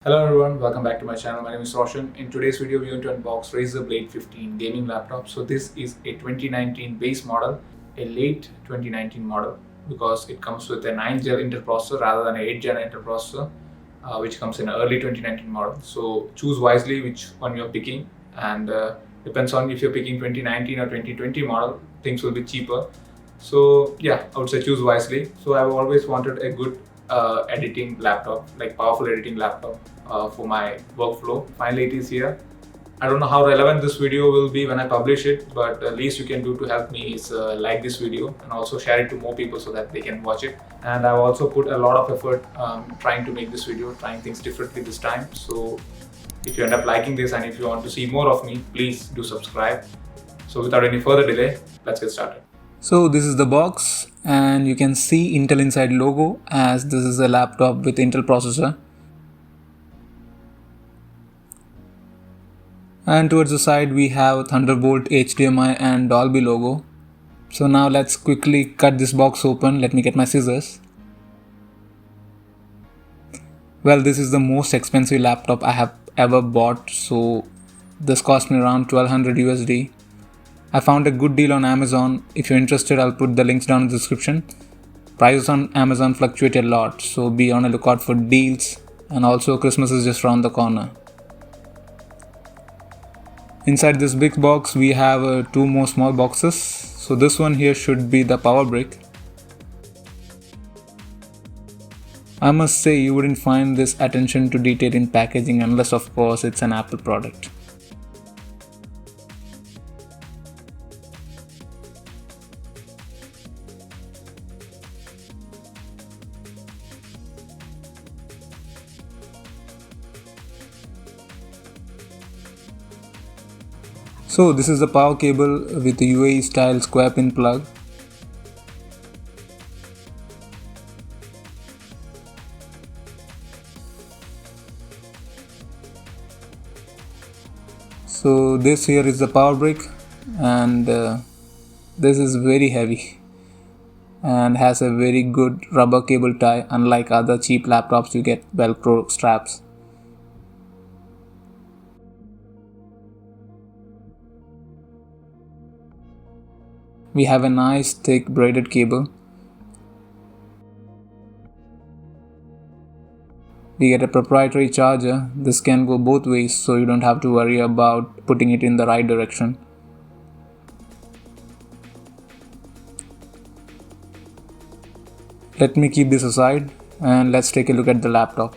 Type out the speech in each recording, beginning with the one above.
Hello everyone, welcome back to my channel. My name is Roshan. In today's video, we're going to unbox Razer Blade 15 gaming laptop. So this is a 2019 base model, a late 2019 model because it comes with a 9 gen Intel processor rather than an 8 gen Intel processor, which comes in an early 2019 model. So choose wisely which one you're picking, and depends on if you're picking 2019 or 2020 model, things will be cheaper. So yeah, I would say choose wisely. So I've always wanted a good editing laptop, like powerful editing laptop for my workflow. Finally, it is here. I don't know how relevant this video will be when I publish it, but the least you can do to help me is like this video and also share it to more people so that they can watch it. And I've also put a lot of effort trying to make this video, trying things differently this time. So if you end up liking this and if you want to see more of me, please do subscribe. So without any further delay, let's get started. So this is the box and you can see Intel Inside logo as this is a laptop with Intel processor. And towards the side we have Thunderbolt, HDMI and Dolby logo. So now let's quickly cut this box open. Let me get my scissors. Well, this is the most expensive laptop I have ever bought. So this cost me around 1200 USD. I found a good deal on Amazon. If you're interested, I'll put the links down in the description. Prices on Amazon fluctuate a lot, so be on a lookout for deals. And also Christmas is just around the corner. Inside this big box, we have two more small boxes. So this one here should be the power brick. I must say you wouldn't find this attention to detail in packaging unless of course it's an Apple product. So this is the power cable with the UAE style square pin plug. So this here is the power brick, and this is very heavy and has a very good rubber cable tie, unlike other cheap laptops you get velcro straps. We have a nice thick braided cable. We get a proprietary charger. This can go both ways, so you don't have to worry about putting it in the right direction. Let me keep this aside and let's take a look at the laptop.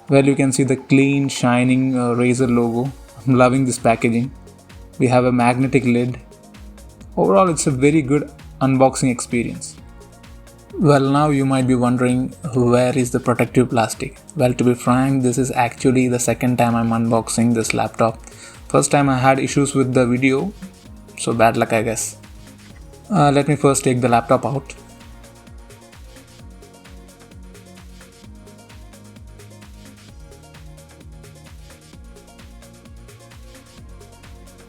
Well, you can see the clean shining Razer logo. I'm loving this packaging. We have a magnetic lid. Overall, it's a very good unboxing experience. Well, now you might be wondering, where is the protective plastic? Well, to be frank, this is actually the second time I'm unboxing this laptop. First time I had issues with the video, so bad luck I guess. Let me first take the laptop out.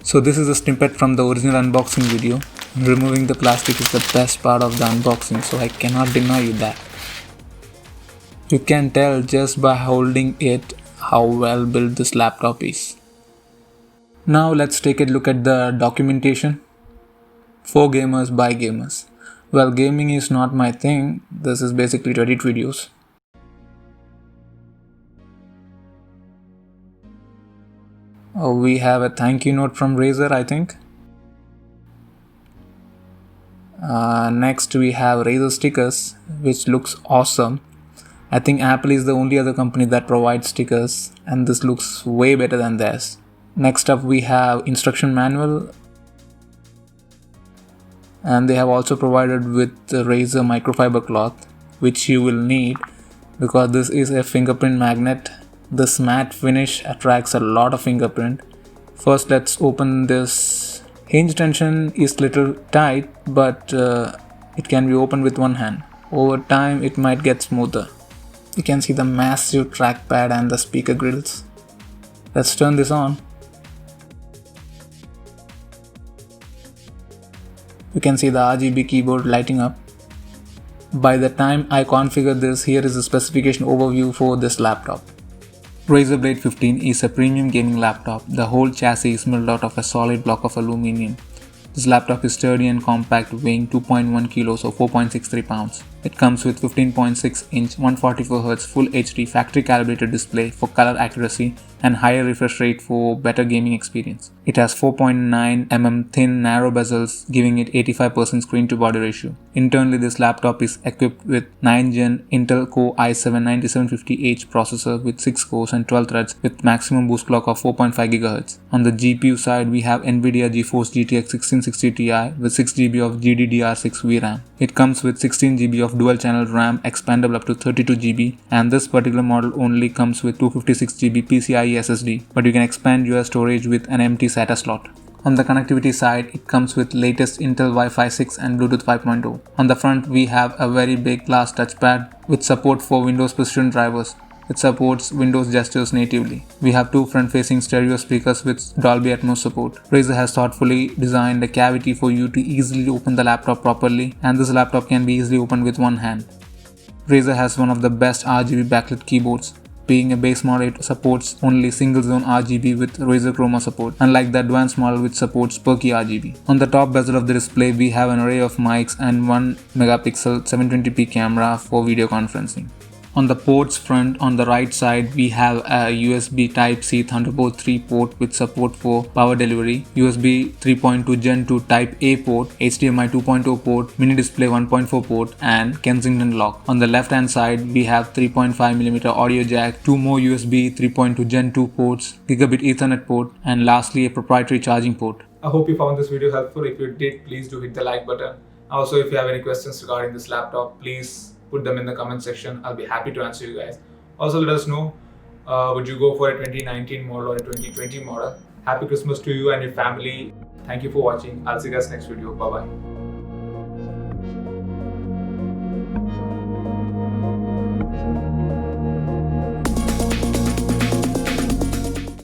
So this is a snippet from the original unboxing video. Removing the plastic is the best part of the unboxing, so I cannot deny you that. You can tell just by holding it how well built this laptop is. Now let's take a look at the documentation. For gamers by gamers. Well, gaming is not my thing. This is basically to edit videos. We have a thank you note from Razer, I think. Next we have Razer stickers, which looks awesome. I think Apple is the only other company that provides stickers, and this looks way better than theirs. Next up we have instruction manual, and they have also provided with the Razer microfiber cloth, which you will need because this is a fingerprint magnet. This matte finish attracts a lot of fingerprint. First, let's open this. Hinge tension is little tight, but it can be opened with one hand. Over time, it might get smoother. You can see the massive trackpad and the speaker grills. Let's turn this on. You can see the RGB keyboard lighting up. By the time I configure this, here is the specification overview for this laptop. Razer Blade 15 is a premium gaming laptop. The whole chassis is milled out of a solid block of aluminum. This laptop is sturdy and compact, weighing 2.1 kilos or 4.63 pounds. It comes with 15.6-inch 144Hz Full HD factory calibrated display for color accuracy and higher refresh rate for better gaming experience. It has 4.9 mm thin narrow bezels, giving it 85% screen to body ratio. Internally, this laptop is equipped with 9th Gen Intel Core i7-9750H processor with 6 cores and 12 threads with maximum boost clock of 4.5 GHz. On the GPU side, we have Nvidia GeForce GTX 1660 Ti with 6GB of GDDR6 VRAM. It comes with 16GB of dual channel RAM expandable up to 32GB, and this particular model only comes with 256GB PCIe SSD, but you can expand your storage with an empty SATA slot. On the connectivity side, it comes with latest Intel Wi-Fi 6 and Bluetooth 5.0. On the front, we have a very big glass touchpad with support for Windows Precision drivers. It supports Windows gestures natively. We have two front-facing stereo speakers with Dolby Atmos support. Razer has thoughtfully designed a cavity for you to easily open the laptop properly, and this laptop can be easily opened with one hand. Razer has one of the best RGB backlit keyboards. Being a base model, it supports only single zone RGB with Razer Chroma support, unlike the advanced model which supports perky RGB. On the top bezel of the display, we have an array of mics and 1 megapixel 720p camera for video conferencing. On the ports front, on the right side, we have a USB Type-C Thunderbolt 3 port with support for power delivery, USB 3.2 Gen 2 Type A port, HDMI 2.0 port, mini display 1.4 port, and Kensington lock. On the left hand side, we have 3.5mm audio jack, two more USB 3.2 Gen 2 ports, gigabit Ethernet port, and lastly a proprietary charging port. I hope you found this video helpful. If you did, please do hit the like button. Also, if you have any questions regarding this laptop, please put them in the comment section. I'll be happy to answer you guys. Also, let us know, would you go for a 2019 model or a 2020 model? Happy Christmas to you and your family. Thank you for watching. I'll see you guys next video. Bye bye.